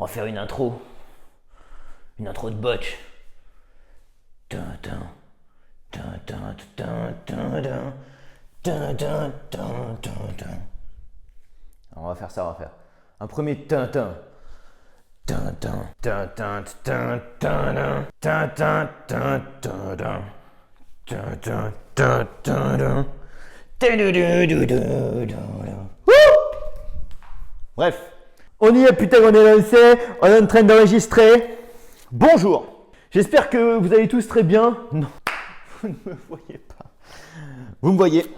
On va faire une intro de botch. Alors on va faire ça, on va faire un premier tintin. Bref, on y est, putain, on est lancé, on est en train d'enregistrer. Bonjour, j'espère que vous allez tous très bien. Non, vous ne me voyez pas. Vous me voyez.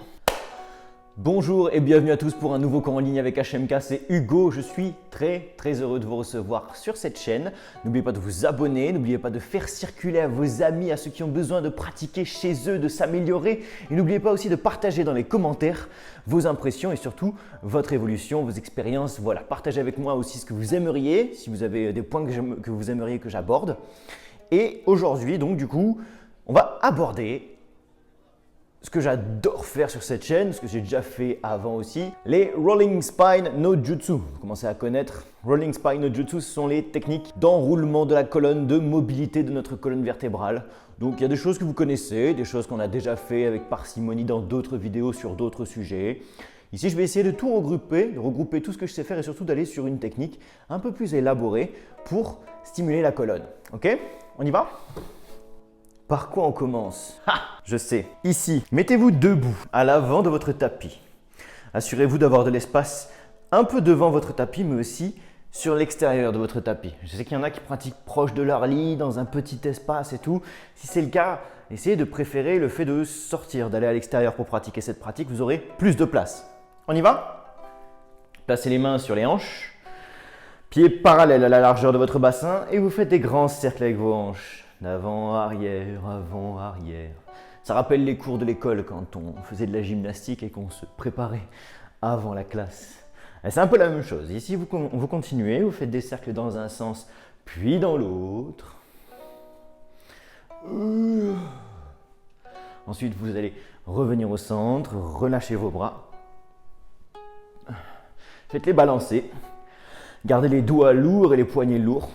Bonjour et bienvenue à tous pour un nouveau cours en ligne avec HMK, c'est Hugo. Je suis très heureux de vous recevoir sur cette chaîne. N'oubliez pas de vous abonner, n'oubliez pas de faire circuler à vos amis, à ceux qui ont besoin de pratiquer chez eux, de s'améliorer. Et n'oubliez pas aussi de partager dans les commentaires vos impressions et surtout votre évolution, vos expériences. Voilà, partagez avec moi aussi ce que vous aimeriez, si vous avez des points que vous aimeriez que j'aborde. Et aujourd'hui, donc du coup, on va aborder ce que j'adore faire sur cette chaîne, ce que j'ai déjà fait avant aussi, les Rolling Spine no Jutsu. Vous commencez à connaître. Rolling Spine no Jutsu, ce sont les techniques d'enroulement de la colonne, de mobilité de notre colonne vertébrale. Donc il y a des choses que vous connaissez, des choses qu'on a déjà fait avec parcimonie dans d'autres vidéos sur d'autres sujets. Ici, je vais essayer de tout regrouper, de regrouper tout ce que je sais faire et surtout d'aller sur une technique un peu plus élaborée pour stimuler la colonne. Ok? On y va? Par quoi on commence? Je sais. Ici, mettez-vous debout à l'avant de votre tapis. Assurez-vous d'avoir de l'espace un peu devant votre tapis, mais aussi sur l'extérieur de votre tapis. Je sais qu'il y en a qui pratiquent proche de leur lit, dans un petit espace et tout. Si c'est le cas, essayez de préférer le fait de sortir, d'aller à l'extérieur pour pratiquer cette pratique. Vous aurez plus de place. On y va? Placez les mains sur les hanches, pieds parallèles à la largeur de votre bassin et vous faites des grands cercles avec vos hanches. D'avant, arrière, avant, arrière. Ça rappelle les cours de l'école quand on faisait de la gymnastique et qu'on se préparait avant la classe. C'est un peu la même chose. Ici, vous continuez, vous faites des cercles dans un sens, puis dans l'autre. Ensuite, vous allez revenir au centre, relâchez vos bras. Faites-les balancer. Gardez les doigts lourds et les poignets lourds.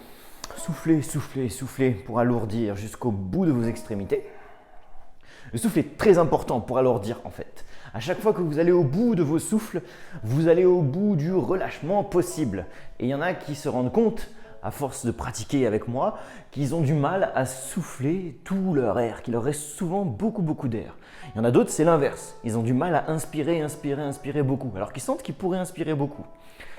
Soufflez, soufflez, soufflez pour alourdir jusqu'au bout de vos extrémités. Le souffle est très important pour alourdir en fait. À chaque fois que vous allez au bout de vos souffles, vous allez au bout du relâchement possible. Et il y en a qui se rendent compte, à force de pratiquer avec moi, qu'ils ont du mal à souffler tout leur air, qu'il leur reste souvent beaucoup d'air. Il y en a d'autres, c'est l'inverse. Ils ont du mal à inspirer beaucoup, alors qu'ils sentent qu'ils pourraient inspirer beaucoup.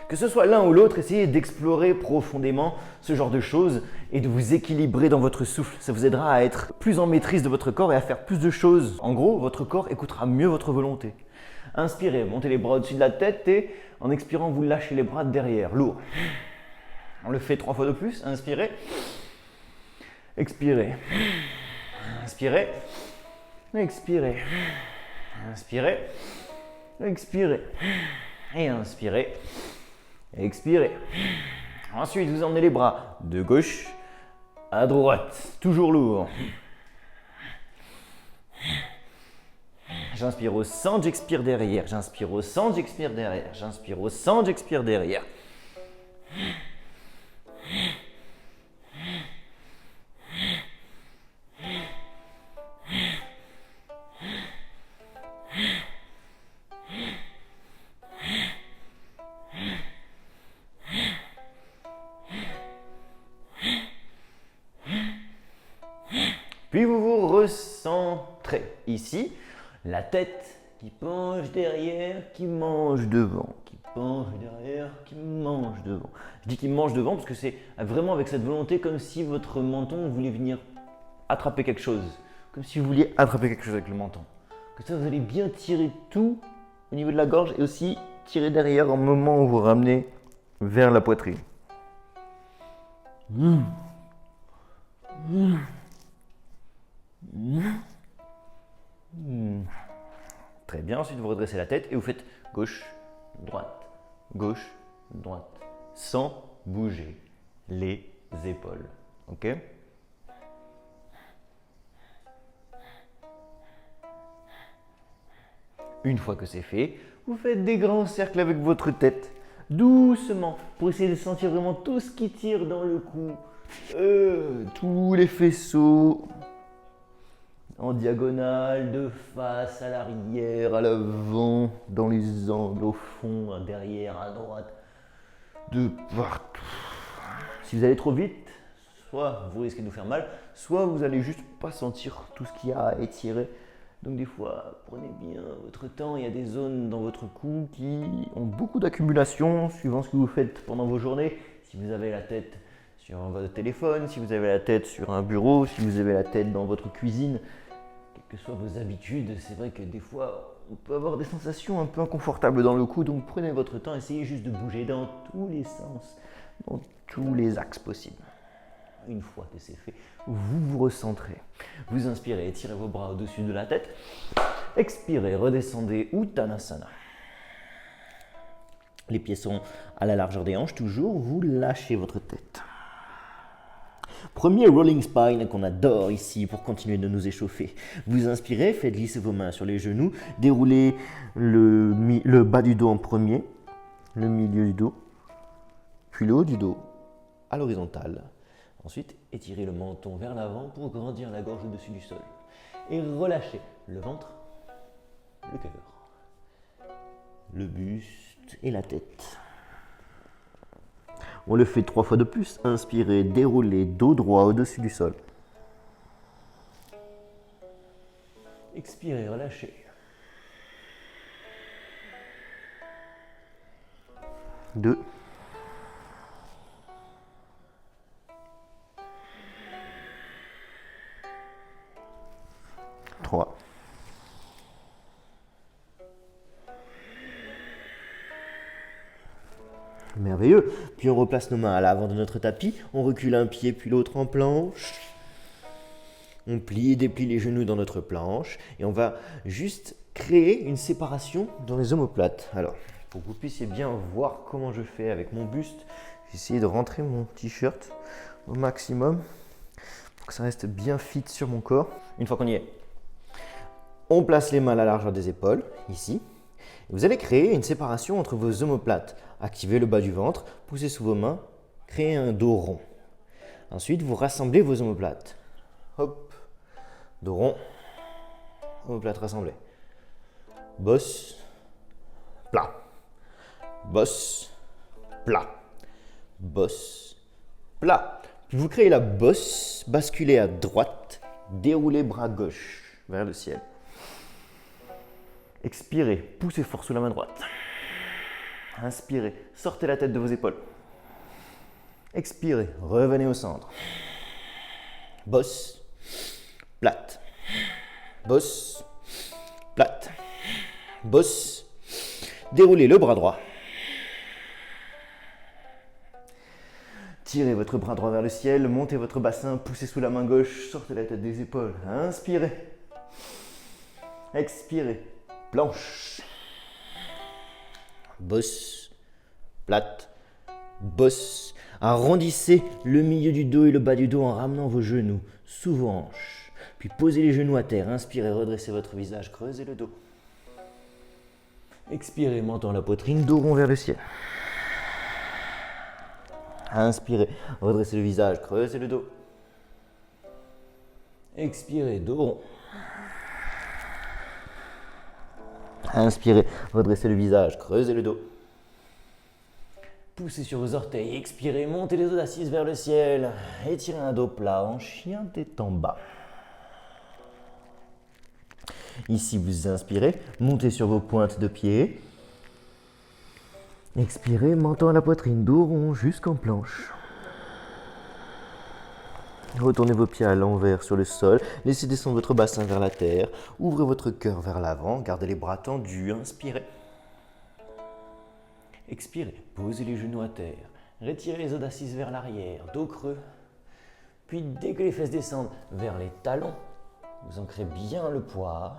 Que ce soit l'un ou l'autre, essayez d'explorer profondément ce genre de choses et de vous équilibrer dans votre souffle. Ça vous aidera à être plus en maîtrise de votre corps et à faire plus de choses. En gros, votre corps écoutera mieux votre volonté. Inspirez, montez les bras au-dessus de la tête et en expirant, vous lâchez les bras derrière, lourd. On le fait 3 fois de plus. Inspirez, expirez, inspirez, expirez, inspirez, expirez et inspirez. Expirez. Ensuite, vous emmenez les bras de gauche à droite, toujours lourd. J'inspire au centre, j'expire derrière. J'inspire au centre, j'expire derrière. J'inspire au centre, j'expire derrière. Puis vous vous recentrez. Ici, la tête qui penche derrière, qui mange devant. Qui penche derrière, qui mange devant. Je dis qu'il mange devant parce que c'est vraiment avec cette volonté comme si votre menton voulait venir attraper quelque chose. Comme si vous vouliez attraper quelque chose avec le menton. Que ça, vous allez bien tirer tout au niveau de la gorge et aussi tirer derrière au moment où vous ramenez vers la poitrine. Très bien, ensuite vous redressez la tête et vous faites gauche, droite, sans bouger les épaules. Ok? Une fois que c'est fait, vous faites des grands cercles avec votre tête doucement, pour essayer de sentir vraiment tout ce qui tire dans le cou. Tous les faisceaux en diagonale, de face, à l'arrière, à l'avant, dans les angles, au fond, à derrière, à droite, de partout. Si vous allez trop vite, soit vous risquez de vous faire mal, soit vous allez juste pas sentir tout ce qu'il y a à étirer. Donc des fois, prenez bien votre temps. Il y a des zones dans votre cou qui ont beaucoup d'accumulation suivant ce que vous faites pendant vos journées. Si vous avez la tête sur votre téléphone, si vous avez la tête sur un bureau, si vous avez la tête dans votre cuisine, quelles que soient vos habitudes, c'est vrai que des fois, on peut avoir des sensations un peu inconfortables dans le cou. Donc prenez votre temps, essayez juste de bouger dans tous les sens, dans tous les axes possibles. Une fois que c'est fait, vous vous recentrez. Vous inspirez, étirez vos bras au-dessus de la tête. Expirez, redescendez Uttanasana. Les pieds sont à la largeur des hanches, toujours. Vous lâchez votre tête. Premier rolling spine qu'on adore ici pour continuer de nous échauffer. Vous inspirez, faites glisser vos mains sur les genoux. Déroulez le bas du dos en premier, le milieu du dos, puis le haut du dos à l'horizontale. Ensuite, étirez le menton vers l'avant pour grandir la gorge au-dessus du sol. Et relâchez le ventre, le cœur, le buste et la tête. On le fait 3 fois de plus. Inspirez, déroulez, dos droit au-dessus du sol. Expirez, relâchez. 2. 3. Merveilleux. Puis on replace nos mains à l'avant de notre tapis. On recule un pied puis l'autre en planche. On plie et déplie les genoux dans notre planche. Et on va juste créer une séparation dans les omoplates. Alors, pour que vous puissiez bien voir comment je fais avec mon buste, j'ai essayé de rentrer mon t-shirt au maximum pour que ça reste bien fit sur mon corps. Une fois qu'on y est, on place les mains à la largeur des épaules, ici. Vous allez créer une séparation entre vos omoplates. Activez le bas du ventre, poussez sous vos mains, créez un dos rond. Ensuite, vous rassemblez vos omoplates. Hop, dos rond, omoplates rassemblées. Bosse, plat. Bosse, plat. Bosse, plat. Puis vous créez la bosse, basculez à droite, déroulez bras gauche vers le ciel. Expirez, poussez fort sous la main droite. Inspirez, sortez la tête de vos épaules. Expirez, revenez au centre. Bosse, plate. Bosse, plate. Bosse. Déroulez le bras droit. Tirez votre bras droit vers le ciel, montez votre bassin, poussez sous la main gauche, sortez la tête des épaules. Inspirez. Expirez. Planche. Bosse. Plate. Bosse. Arrondissez le milieu du dos et le bas du dos en ramenant vos genoux sous vos hanches. Puis posez les genoux à terre. Inspirez, redressez votre visage, creusez le dos. Expirez, menton à la poitrine, dos rond vers le ciel. Inspirez, redressez le visage, creusez le dos. Expirez, dos rond. Inspirez, redressez le visage, creusez le dos. Poussez sur vos orteils, expirez, montez les os assises vers le ciel. Étirez un dos plat en chien tête en bas. Ici, vous inspirez, montez sur vos pointes de pied. Expirez, menton à la poitrine, dos rond jusqu'en planche. Retournez vos pieds à l'envers sur le sol, laissez descendre votre bassin vers la terre, ouvrez votre cœur vers l'avant, gardez les bras tendus, inspirez. Expirez, posez les genoux à terre, retirez les os d'assises vers l'arrière, dos creux. Puis dès que les fesses descendent vers les talons, vous ancrez bien le poids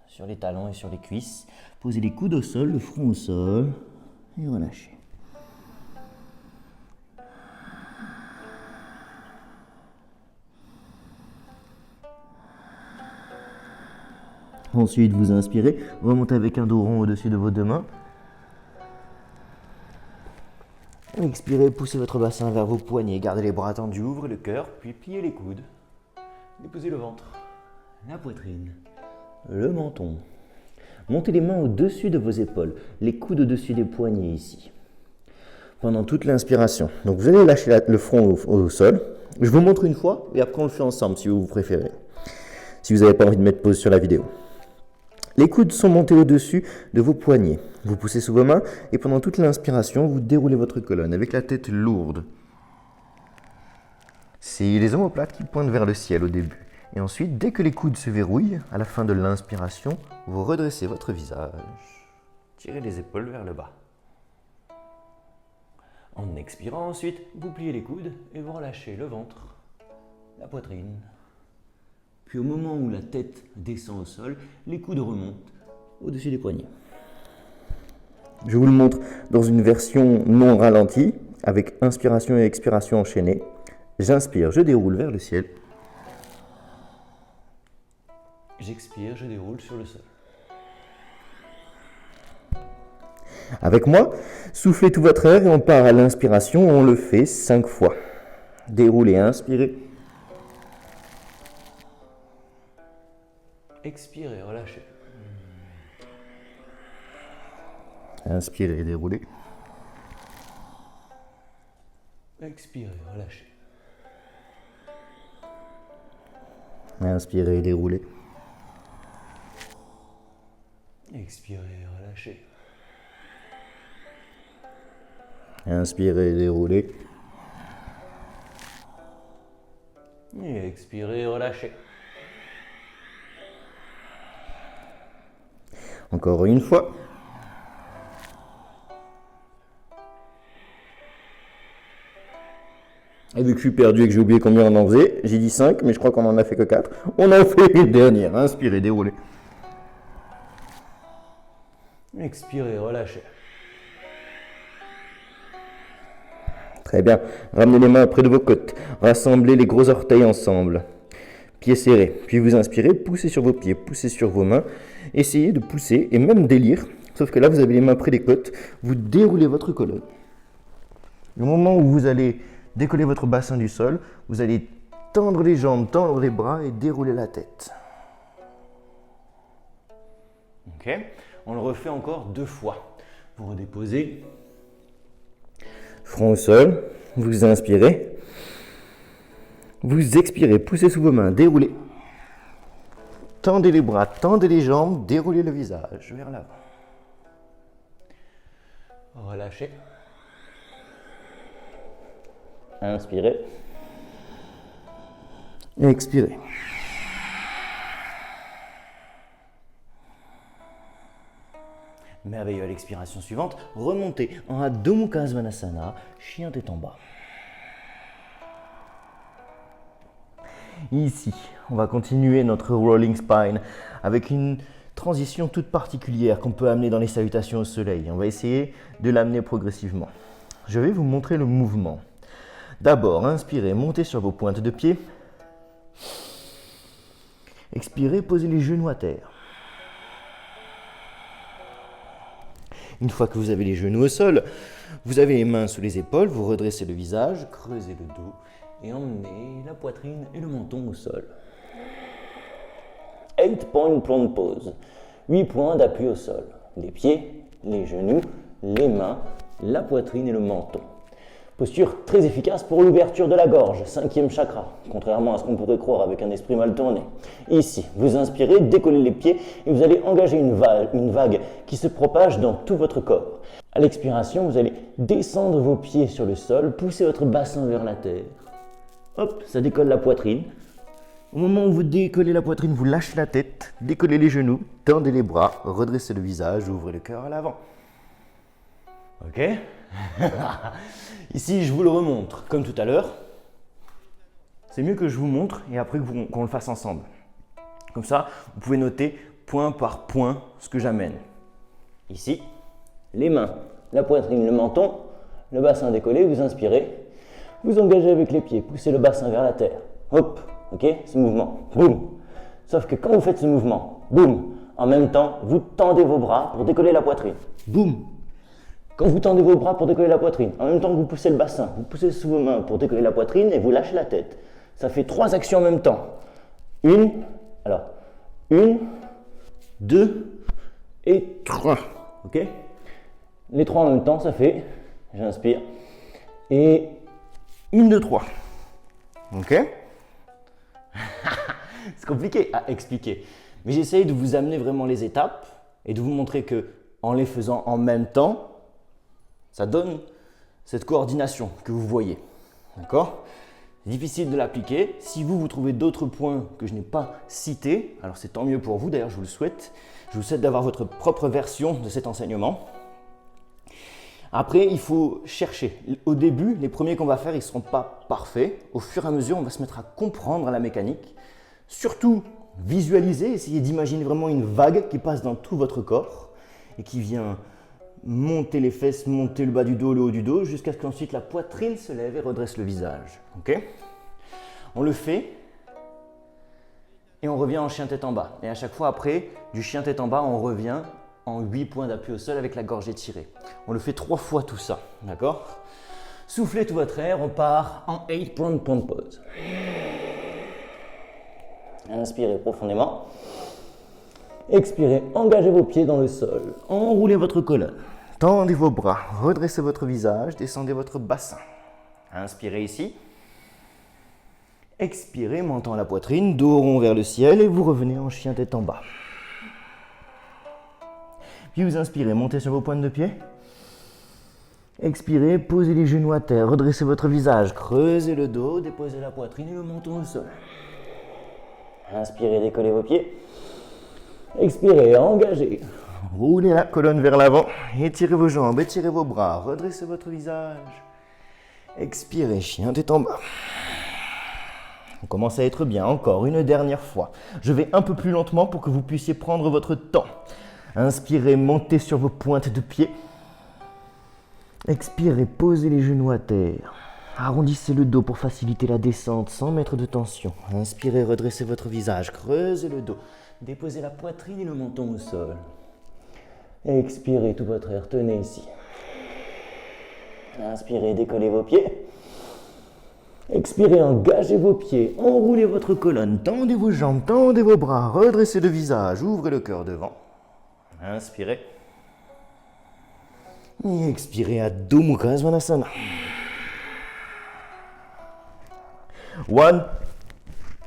sur les talons et sur les cuisses. Posez les coudes au sol, le front au sol et relâchez. Ensuite, vous inspirez, remontez avec un dos rond au-dessus de vos deux mains. Expirez, poussez votre bassin vers vos poignets, gardez les bras tendus, ouvrez le cœur, puis pliez les coudes. Déposez le ventre, la poitrine, le menton. Montez les mains au-dessus de vos épaules, les coudes au-dessus des poignets ici. Pendant toute l'inspiration. Donc vous allez lâcher le front au sol. Je vous montre une fois et après on le fait ensemble si vous préférez. Si vous n'avez pas envie de mettre pause sur la vidéo. Les coudes sont montés au-dessus de vos poignets. Vous poussez sous vos mains et pendant toute l'inspiration, vous déroulez votre colonne avec la tête lourde. C'est les omoplates qui pointent vers le ciel au début. Et ensuite, dès que les coudes se verrouillent, à la fin de l'inspiration, vous redressez votre visage. Tirez les épaules vers le bas. En expirant ensuite, vous pliez les coudes et vous relâchez le ventre, la poitrine. Puis au moment où la tête descend au sol, les coudes remontent au-dessus des poignets. Je vous le montre dans une version non ralentie, avec inspiration et expiration enchaînées. J'inspire, je déroule vers le ciel. J'expire, je déroule sur le sol. Avec moi, soufflez tout votre air et on part à l'inspiration. On le fait 5 fois. Déroulez, inspirez. Expirez, relâchez. Inspirez, déroulez. Expirez, relâchez. Inspirez, déroulez. Expirez, relâchez. Inspirez, déroulez. Et expirez, relâchez. Encore une fois. Et vu que je suis perdu et que j'ai oublié combien on en faisait, j'ai dit 5, mais je crois qu'on en a fait que 4. On en fait une dernière. Inspirez, déroulez. Expirez, relâchez. Très bien. Ramenez les mains près de vos côtes. Rassemblez les gros orteils ensemble. Pieds serrés. Puis vous inspirez, poussez sur vos pieds, poussez sur vos mains. Essayez de pousser et même d'élire. Sauf que là, vous avez les mains près des côtes. Vous déroulez votre colonne. Au moment où vous allez décoller votre bassin du sol, vous allez tendre les jambes, tendre les bras et dérouler la tête. Ok. On le refait encore 2 fois. Vous redéposez. Front au sol. Vous inspirez. Vous expirez. Poussez sous vos mains. Déroulez. Tendez les bras, tendez les jambes. Déroulez le visage vers l'avant. Relâchez. Inspirez. Expirez. Merveilleux, à l'expiration suivante, remontez en Adho Mukha Svanasana, chien tête en bas. Ici, on va continuer notre rolling spine avec une transition toute particulière qu'on peut amener dans les salutations au soleil. On va essayer de l'amener progressivement. Je vais vous montrer le mouvement. D'abord, inspirez, montez sur vos pointes de pied. Expirez, posez les genoux à terre. Une fois que vous avez les genoux au sol, vous avez les mains sous les épaules, vous redressez le visage, creusez le dos et emmenez la poitrine et le menton au sol. 8-point plank pose. 8 points d'appui au sol. Les pieds, les genoux, les mains, la poitrine et le menton. Posture très efficace pour l'ouverture de la gorge, 5e chakra, contrairement à ce qu'on pourrait croire avec un esprit mal tourné. Ici, vous inspirez, décollez les pieds et vous allez engager une vague qui se propage dans tout votre corps. À l'expiration, vous allez descendre vos pieds sur le sol, pousser votre bassin vers la terre. Hop, ça décolle la poitrine. Au moment où vous décollez la poitrine, vous lâchez la tête, décollez les genoux, tendez les bras, redressez le visage, ouvrez le cœur à l'avant. Ok. Ici, je vous le remontre, comme tout à l'heure. C'est mieux que je vous montre et après qu'on le fasse ensemble. Comme ça, vous pouvez noter point par point ce que j'amène. Ici, les mains, la poitrine, le menton, le bassin décollé, vous inspirez. Vous engagez avec les pieds, poussez le bassin vers la terre. Hop, ok, ce mouvement, boum. Sauf que quand vous faites ce mouvement, boum, en même temps, vous tendez vos bras pour décoller la poitrine. Boum. Quand vous tendez vos bras pour décoller la poitrine, en même temps que vous poussez le bassin, vous poussez sous vos mains pour décoller la poitrine et vous lâchez la tête. Ça fait 3 actions en même temps. Une, 2 et 3. Ok? Les 3 en même temps, ça fait, j'inspire, et 1, 2, 3. Ok? C'est compliqué à expliquer. Mais j'essaye de vous amener vraiment les étapes et de vous montrer que en les faisant en même temps, ça donne cette coordination que vous voyez. D'accord? C'est difficile de l'appliquer. Si vous trouvez d'autres points que je n'ai pas cités, alors c'est tant mieux pour vous, d'ailleurs je vous le souhaite. Je vous souhaite d'avoir votre propre version de cet enseignement. Après, il faut chercher. Au début, les premiers qu'on va faire, ils ne seront pas parfaits. Au fur et à mesure, on va se mettre à comprendre la mécanique. Surtout, visualiser, essayer d'imaginer vraiment une vague qui passe dans tout votre corps et qui vient monter les fesses, monter le bas du dos, le haut du dos, jusqu'à ce qu'ensuite la poitrine se lève et redresse le visage. Okay? On le fait et on revient en chien tête en bas. Et à chaque fois après, du chien tête en bas, on revient en 8 points d'appui au sol avec la gorge étirée. On le fait 3 fois tout ça, d'accord? Soufflez tout votre air, on part en 8 point pause. Inspirez profondément. Expirez, engagez vos pieds dans le sol, enroulez votre colonne. Tendez vos bras, redressez votre visage, descendez votre bassin. Inspirez ici. Expirez, montant la poitrine, dos rond vers le ciel et vous revenez en chien tête en bas. Puis vous inspirez, montez sur vos pointes de pied. Expirez, posez les genoux à terre, redressez votre visage, creusez le dos, déposez la poitrine et le menton au sol. Inspirez, décollez vos pieds. Expirez, engagez. Roulez la colonne vers l'avant, étirez vos jambes, étirez vos bras, redressez votre visage. Expirez, chien tête en bas. On commence à être bien, encore une dernière fois. Je vais un peu plus lentement pour que vous puissiez prendre votre temps. Inspirez, montez sur vos pointes de pied. Expirez, posez les genoux à terre. Arrondissez le dos pour faciliter la descente sans mettre de tension. Inspirez, redressez votre visage, creusez le dos. Déposez la poitrine et le menton au sol. Expirez tout votre air, tenez ici. Inspirez, décollez vos pieds. Expirez, engagez vos pieds, enroulez votre colonne, tendez vos jambes, tendez vos bras, redressez le visage, ouvrez le cœur devant. Inspirez. Et expirez, Adho Mukha Svanasana. 1,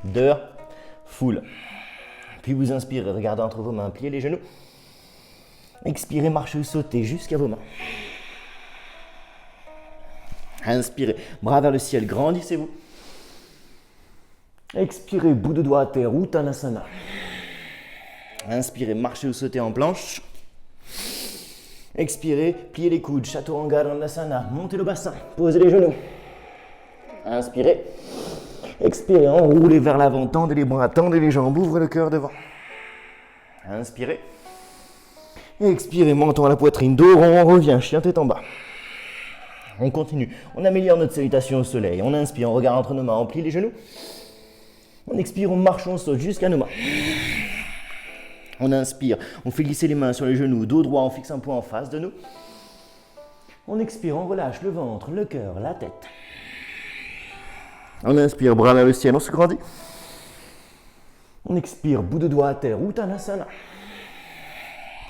2, full. Puis vous inspirez, regardez entre vos mains, pliez les genoux. Expirez, marchez ou sautez jusqu'à vos mains. Inspirez, bras vers le ciel, grandissez-vous. Expirez, bout de doigt à terre, Uttanasana. Inspirez, marchez ou sautez en planche. Expirez, pliez les coudes, Chaturanga Dandasana, montez le bassin, posez les genoux. Inspirez. Expirez, enroulez vers l'avant, tendez les bras, tendez les jambes, ouvrez le cœur devant. Inspirez. Expirez, menton à la poitrine, dos rond, on revient, chien tête en bas. On continue, on améliore notre salutation au soleil. On inspire, on regarde entre nos mains, on plie les genoux. On expire, on marche, on saute jusqu'à nos mains. On inspire, on fait glisser les mains sur les genoux, dos droit, on fixe un point en face de nous. On expire, on relâche le ventre, le cœur, la tête. On inspire, bras vers le ciel, on se grandit. On expire, bout de doigt à terre, Uttanasana.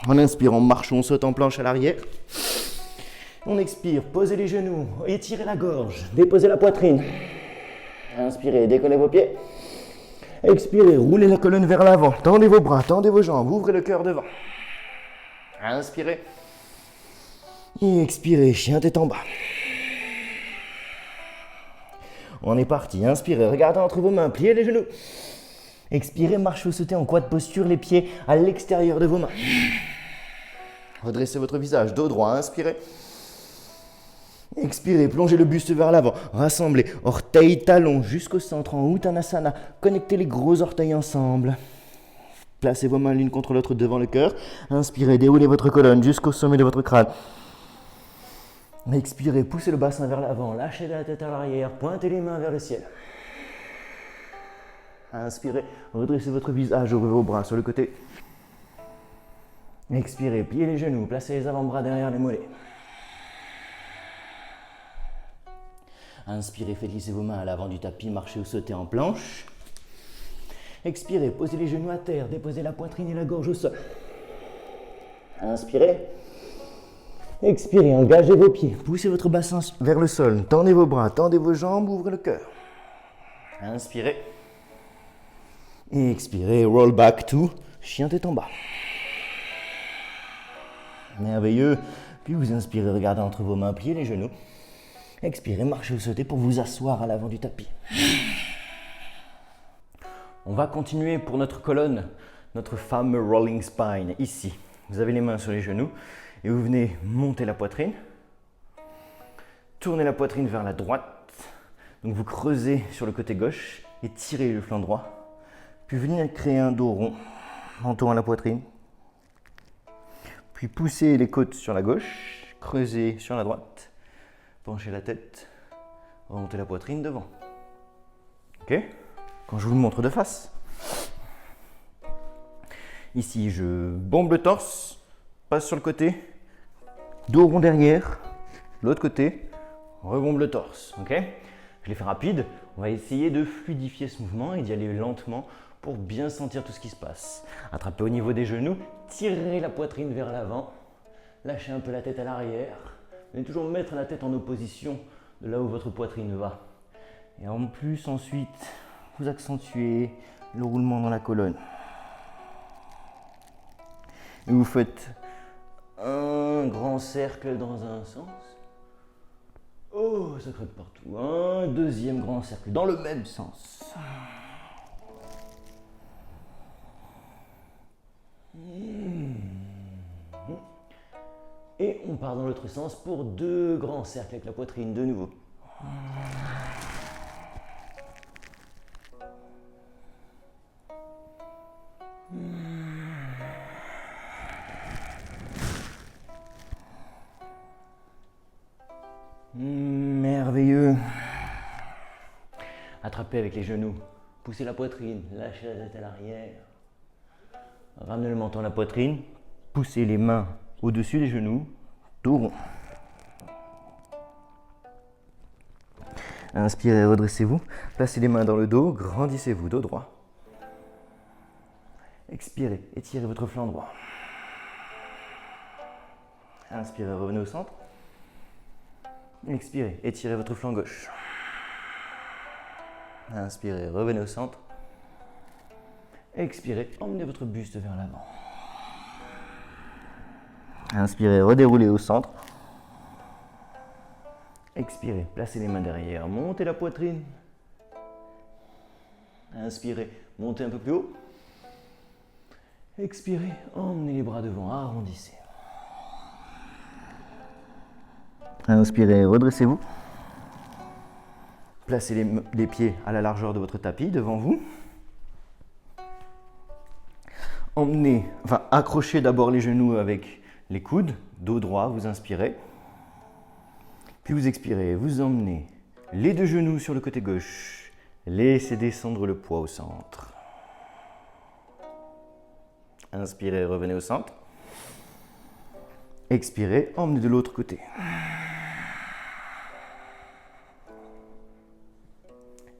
On inspire, on marche, on saute en planche à l'arrière. On expire, posez les genoux, étirez la gorge, déposez la poitrine. Inspirez, décollez vos pieds. Expirez, roulez la colonne vers l'avant, tendez vos bras, tendez vos jambes, ouvrez le cœur devant. Inspirez. Et expirez, chien tête en bas. On est parti, inspirez, regardez entre vos mains, pliez les genoux. Expirez, marchez ou sautez en quad posture, les pieds à l'extérieur de vos mains. Redressez votre visage, dos droit, inspirez. Expirez, plongez le buste vers l'avant, rassemblez orteils, talons jusqu'au centre en Uttanasana. Connectez les gros orteils ensemble. Placez vos mains l'une contre l'autre devant le cœur. Inspirez, déroulez votre colonne jusqu'au sommet de votre crâne. Expirez, poussez le bassin vers l'avant, lâchez la tête à l'arrière, pointez les mains vers le ciel. Inspirez, redressez votre visage, ouvrez vos bras sur le côté. Expirez, pliez les genoux, placez les avant-bras derrière les mollets. Inspirez, faites glisser vos mains à l'avant du tapis, marchez ou sautez en planche. Expirez, posez les genoux à terre, déposez la poitrine et la gorge au sol. Inspirez. Expirez, engagez vos pieds, poussez votre bassin vers le sol, tendez vos bras, tendez vos jambes, ouvrez le cœur. Inspirez. Et expirez, roll back to chien tête en bas. Merveilleux. Puis vous inspirez, regardez entre vos mains, pliez les genoux. Expirez, marchez ou sautez pour vous asseoir à l'avant du tapis. On va continuer pour notre colonne, notre fameux rolling spine, ici. Vous avez les mains sur les genoux et vous venez monter la poitrine. Tournez la poitrine vers la droite. Donc vous creusez sur le côté gauche et tirez le flanc droit. Puis venez créer un dos rond, menton à la poitrine. Puis poussez les côtes sur la gauche, creusez sur la droite. Penchez la tête, remontez la poitrine devant. Ok? Quand je vous le montre de face. Ici, je bombe le torse, passe sur le côté, dos rond derrière, l'autre côté, rebombe le torse. Ok? Je les fais rapide. On va essayer de fluidifier ce mouvement et d'y aller lentement pour bien sentir tout ce qui se passe. Attrapez au niveau des genoux, tirez la poitrine vers l'avant, lâchez un peu la tête à l'arrière. Vous allez toujours mettre la tête en opposition de là où votre poitrine va. Et en plus, ensuite, vous accentuez le roulement dans la colonne. Et vous faites un grand cercle dans un sens. Oh, ça croque partout. Un deuxième grand cercle dans le même sens. Et on part dans l'autre sens pour deux grands cercles avec la poitrine de nouveau. Merveilleux. Attrapez avec les genoux. Poussez la poitrine. Lâchez la tête à l'arrière. Ramenez le menton à la poitrine. Poussez les mains au-dessus des genoux. Dos rond. Inspirez, redressez-vous. Placez les mains dans le dos. Grandissez-vous. Dos droit. Expirez. Étirez votre flanc droit. Inspirez, revenez au centre. Expirez, étirez votre flanc gauche. Inspirez, revenez au centre. Expirez, emmenez votre buste vers l'avant. Inspirez, redéroulez au centre. Expirez, placez les mains derrière, montez la poitrine. Inspirez, montez un peu plus haut. Expirez, emmenez les bras devant, arrondissez. Inspirez, redressez-vous. Placez les pieds à la largeur de votre tapis devant vous. Accrochez d'abord les genoux avec les coudes, dos droit, vous inspirez. Puis vous expirez, vous emmenez les deux genoux sur le côté gauche. Laissez descendre le poids au centre. Inspirez, revenez au centre. Expirez, emmenez de l'autre côté.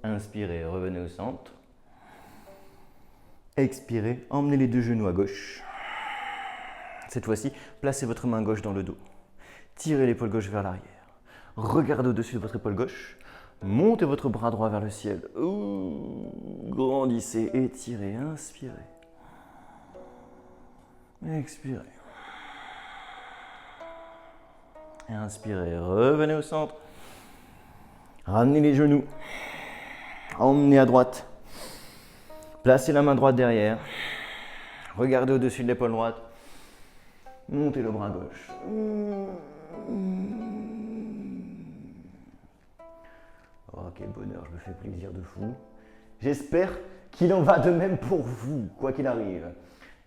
Inspirez, revenez au centre. Expirez, emmenez les deux genoux à gauche. Cette fois-ci, placez votre main gauche dans le dos. Tirez l'épaule gauche vers l'arrière. Regardez au-dessus de votre épaule gauche. Montez votre bras droit vers le ciel. Grandissez, étirez, inspirez. Expirez. Inspirez, revenez au centre. Ramenez les genoux. Emmenez à droite. Placez la main droite derrière. Regardez au-dessus de l'épaule droite. Montez le bras gauche. Oh, quel bonheur, je me fais plaisir de fou. J'espère qu'il en va de même pour vous, quoi qu'il arrive.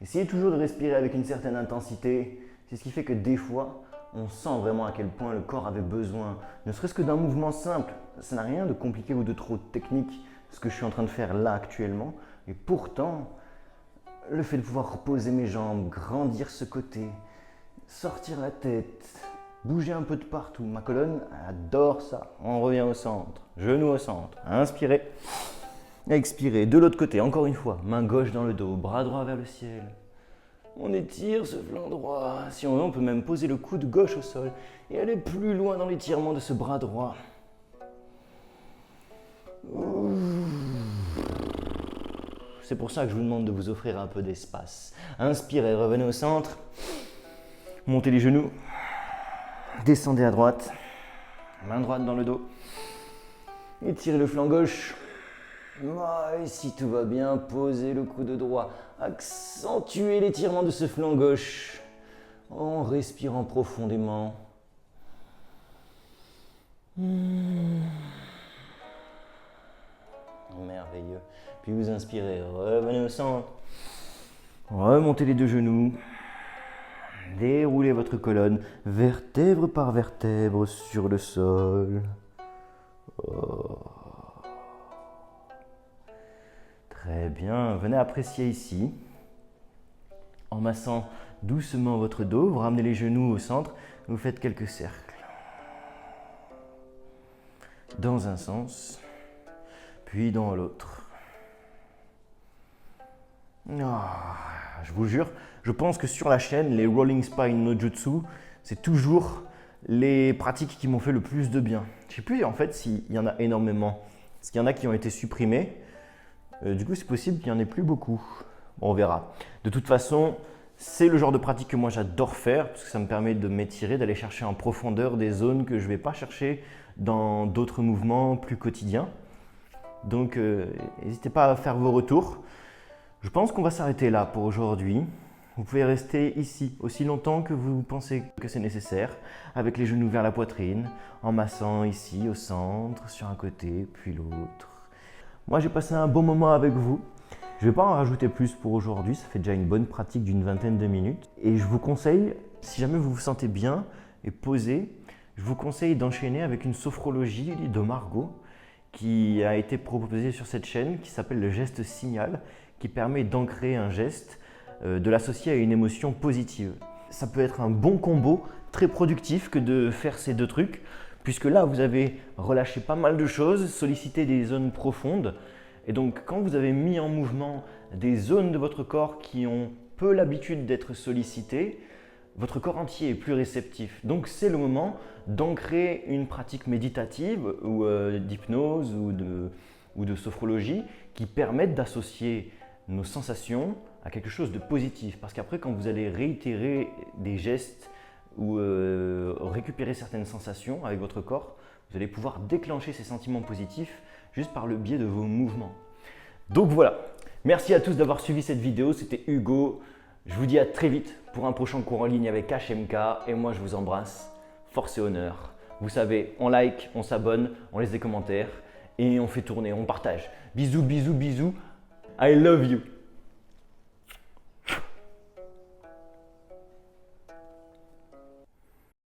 Essayez toujours de respirer avec une certaine intensité. C'est ce qui fait que des fois, on sent vraiment à quel point le corps avait besoin, ne serait-ce que d'un mouvement simple. Ça n'a rien de compliqué ou de trop technique, ce que je suis en train de faire là actuellement. Et pourtant, le fait de pouvoir reposer mes jambes, grandir ce côté, sortir la tête, Bougez un peu de partout. Ma colonne adore ça. On revient au centre. Genou au centre. Inspirez. Expirez. De l'autre côté, encore une fois. Main gauche dans le dos. Bras droit vers le ciel. On étire ce flanc droit. Si on veut, on peut même poser le coude gauche au sol et aller plus loin dans l'étirement de ce bras droit. C'est pour ça que je vous demande de vous offrir un peu d'espace. Inspirez, revenez au centre. Montez les genoux. Descendez à droite. Main droite dans le dos. Étirez le flanc gauche. Et si tout va bien, posez le coude droit. Accentuez l'étirement de ce flanc gauche en respirant profondément. Merveilleux. Puis vous inspirez, revenez au centre. Remontez les deux genoux. Déroulez votre colonne vertèbre par vertèbre sur le sol. Très bien. Venez apprécier ici. En massant doucement votre dos, vous ramenez les genoux au centre. Vous faites quelques cercles. Dans un sens, puis dans l'autre. Je vous jure, je pense que sur la chaîne, les Rolling Spine no Jutsu, c'est toujours les pratiques qui m'ont fait le plus de bien. Je ne sais plus en fait s'il y en a énormément. Parce qu'il y en a qui ont été supprimés. Du coup, c'est possible qu'il n'y en ait plus beaucoup. Bon, on verra. De toute façon, c'est le genre de pratique que moi j'adore faire parce que ça me permet de m'étirer, d'aller chercher en profondeur des zones que je ne vais pas chercher dans d'autres mouvements plus quotidiens. Donc, n'hésitez pas à faire vos retours. Je pense qu'on va s'arrêter là pour aujourd'hui. Vous pouvez rester ici aussi longtemps que vous pensez que c'est nécessaire, avec les genoux vers la poitrine, en massant ici au centre, sur un côté, puis l'autre. Moi, j'ai passé un bon moment avec vous. Je ne vais pas en rajouter plus pour aujourd'hui, ça fait déjà une bonne pratique d'une vingtaine de minutes. Et je vous conseille, si jamais vous vous sentez bien et posé, je vous conseille d'enchaîner avec une sophrologie de Margot qui a été proposée sur cette chaîne, qui s'appelle le geste signal, qui permet d'ancrer un geste, de l'associer à une émotion positive. Ça peut être un bon combo, très productif que de faire ces deux trucs, puisque là, vous avez relâché pas mal de choses, sollicité des zones profondes. Et donc, quand vous avez mis en mouvement des zones de votre corps qui ont peu l'habitude d'être sollicitées, votre corps entier est plus réceptif. Donc, c'est le moment d'ancrer une pratique méditative ou d'hypnose ou de sophrologie qui permettent d'associer nos sensations à quelque chose de positif. Parce qu'après, quand vous allez réitérer des gestes ou récupérer certaines sensations avec votre corps, vous allez pouvoir déclencher ces sentiments positifs juste par le biais de vos mouvements. Donc voilà, merci à tous d'avoir suivi cette vidéo, c'était Hugo. Je vous dis à très vite pour un prochain cours en ligne avec HMK et moi je vous embrasse, force et honneur. Vous savez, on like, on s'abonne, on laisse des commentaires et on fait tourner, on partage. Bisous, bisous, bisous, I love you.